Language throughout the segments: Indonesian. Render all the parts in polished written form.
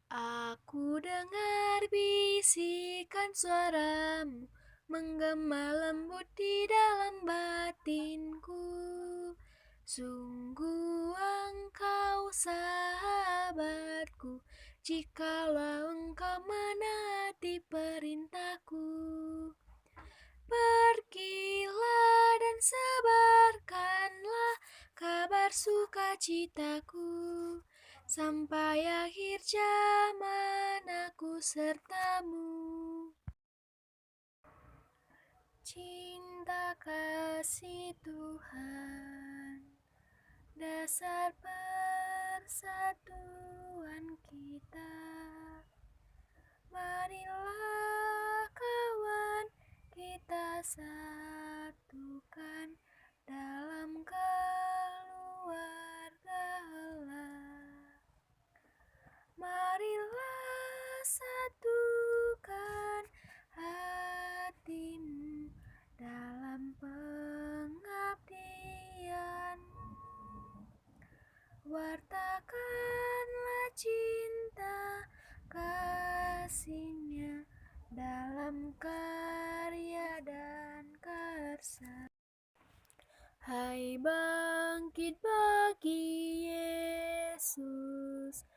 Aku dengar bisikan suaramu menggema lembut di dalam batinku. Sungguh engkau sahabatku, jikalau engkau menaati perintahku. Pergilah dan sebarkanlah kabar sukacitaku, sampai akhir zaman aku sertamu. Cinta kasih Tuhan, dasar persatuan kita. Marilah kawan, kita satukan dalam keluarga Allah. Marilah satukan hatimu dalam pengabdianmu. Wartakanlah cinta kasihnya dalam karya dan karsa. Hai bangkit bagi Yesus,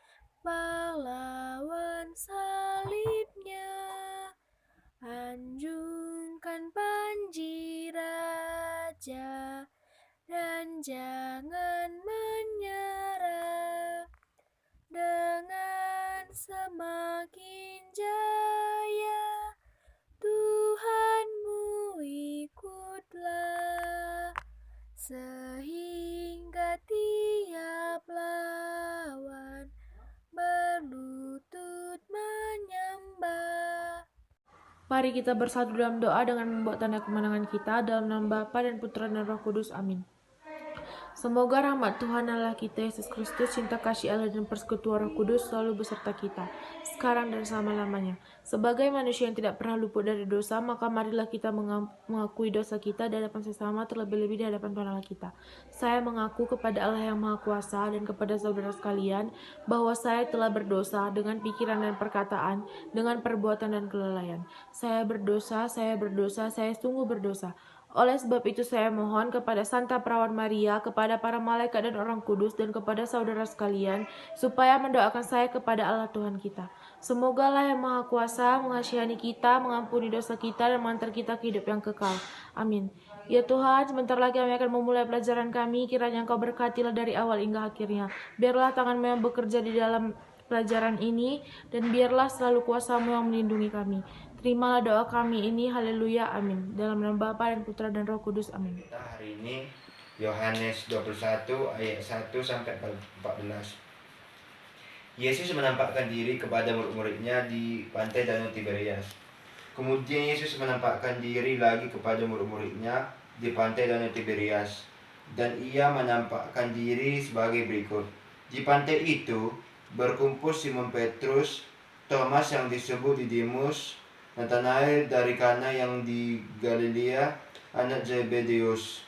pahlawan salibnya. Anjungkan panji raja dan jangan menyerah. Dengan semakin jaya Tuhanmu ikutlah, sehingga tiap lawan berlutut menyembah. Mari kita bersatu dalam doa dengan membuat tanda kemenangan kita dalam nama Bapa dan Putra dan Roh Kudus. Amin. Semoga rahmat Tuhan Allah kita Yesus Kristus, cinta kasih Allah dan persekutuan Roh Kudus selalu beserta kita, sekarang dan selama-lamanya. Sebagai manusia yang tidak pernah luput dari dosa, maka marilah kita mengakui dosa kita di hadapan sesama, terlebih-lebih di hadapan Tuhan Allah kita. Saya mengaku kepada Allah yang Maha Kuasa dan kepada saudara sekalian bahwa saya telah berdosa dengan pikiran dan perkataan, dengan perbuatan dan kelalaian. Saya berdosa, saya sungguh berdosa. Oleh sebab itu saya mohon kepada Santa Perawan Maria, kepada para malaikat dan orang kudus, dan kepada saudara sekalian, supaya mendoakan saya kepada Allah Tuhan kita. Semoga Allah yang Maha Kuasa mengasihani kita, mengampuni dosa kita, dan mengantar kita ke hidup yang kekal. Amin. Ya Tuhan, sebentar lagi kami akan memulai pelajaran kami, kiranya Engkau berkatilah dari awal hingga akhirnya. Biarlah tangan-Mu yang bekerja di dalam pelajaran ini, dan biarlah selalu kuasa-Mu yang melindungi kami. Terimalah doa kami ini, haleluya, amin. Dalam nama Bapa dan Putra dan Roh Kudus, amin. Kita hari ini Yohanes 21 ayat 1 sampai 14. Yesus menampakkan diri kepada murid-muridnya di pantai Danau Tiberias. Kemudian Yesus menampakkan diri lagi kepada murid-muridnya di pantai Danau Tiberias, dan ia menampakkan diri sebagai berikut. Di pantai itu berkumpul Simon Petrus, Thomas yang disebut Didimus, Nathanael dari Kana yang di Galilea, anak Zebedeus,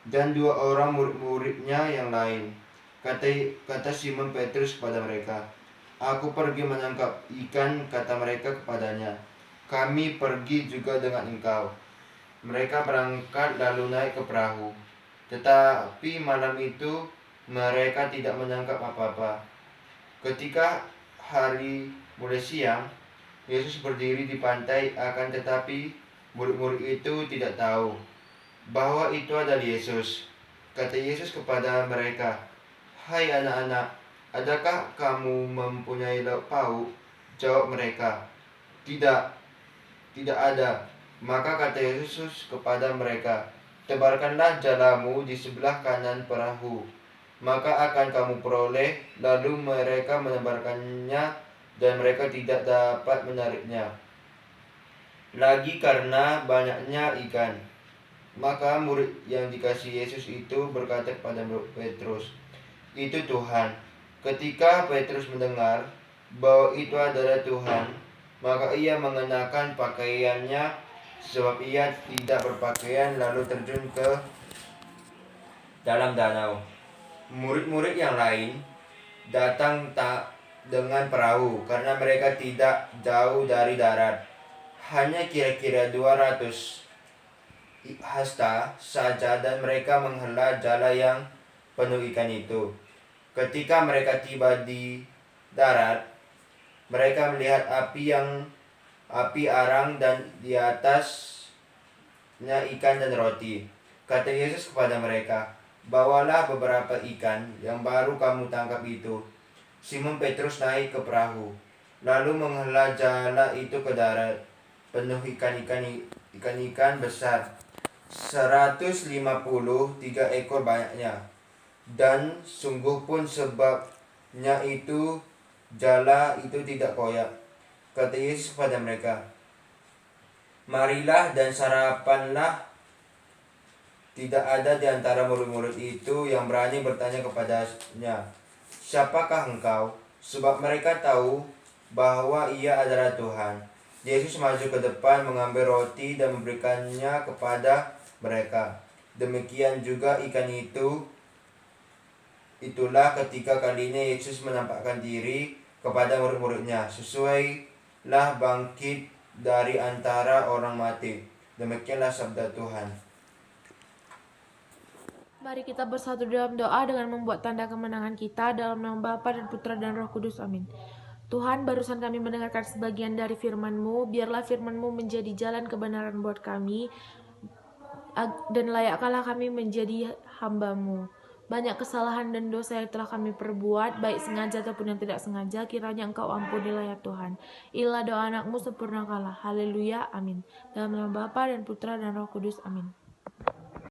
dan dua orang murid-muridnya yang lain. Kata Simon Petrus kepada mereka, "Aku pergi menangkap ikan," kata mereka kepadanya. "Kami pergi juga dengan engkau." Mereka berangkat lalu naik ke perahu. Tetapi malam itu mereka tidak menangkap apa-apa. Ketika hari mulai siang, Yesus berdiri di pantai, akan tetapi murid-murid itu tidak tahu bahwa itu adalah Yesus. Kata Yesus kepada mereka, "Hai anak-anak, adakah kamu mempunyai lauk pauk?" Jawab mereka, "Tidak, tidak ada." Maka kata Yesus kepada mereka, "Tebarkanlah jalamu di sebelah kanan perahu, maka akan kamu peroleh." Lalu mereka menebarkannya, dan mereka tidak dapat menariknya lagi karena banyaknya ikan. Maka murid yang dikasihi Yesus itu berkata kepada Petrus, "Itu Tuhan." Ketika Petrus mendengar bahwa itu adalah Tuhan, maka ia mengenakan pakaiannya, sebab ia tidak berpakaian, lalu terjun ke dalam danau. Murid-murid yang lain datang dengan perahu, karena mereka tidak jauh dari darat, hanya kira-kira 200 hasta saja, dan mereka menghela jala yang penuh ikan itu. Ketika mereka tiba di darat, mereka melihat api arang dan di atasnya ikan dan roti. Kata Yesus kepada mereka, "Bawalah beberapa ikan yang baru kamu tangkap itu." Simon Petrus naik ke perahu, lalu menghela jala itu ke darat, penuh ikan besar, 153 ekor banyaknya. Dan sungguh pun sebabnya itu jala itu tidak koyak. Kata Yesus kepada mereka, "Marilah dan sarapanlah." Tidak ada di antara murid-murid itu yang berani bertanya kepadanya, "Siapakah engkau?" Sebab mereka tahu bahwa ia adalah Tuhan. Yesus maju ke depan, mengambil roti dan memberikannya kepada mereka. Demikian juga ikan itu. Itulah ketiga kalinya Yesus menampakkan diri kepada murid-muridnya. Sesuailah bangkit dari antara orang mati. Demikianlah sabda Tuhan. Mari kita bersatu dalam doa dengan membuat tanda kemenangan kita dalam nama Bapa dan Putra dan Roh Kudus. Amin. Tuhan, barusan kami mendengarkan sebagian dari firman-Mu. Biarlah firman-Mu menjadi jalan kebenaran buat kami, dan layakkanlah kami menjadi hamba-Mu. Banyak kesalahan dan dosa yang telah kami perbuat, baik sengaja ataupun yang tidak sengaja, kiranya Engkau ampunilah ya Tuhan. Inilah doa anak-Mu, sempurnakanlah. Haleluya, amin. Dalam nama Bapa dan Putra dan Roh Kudus, amin.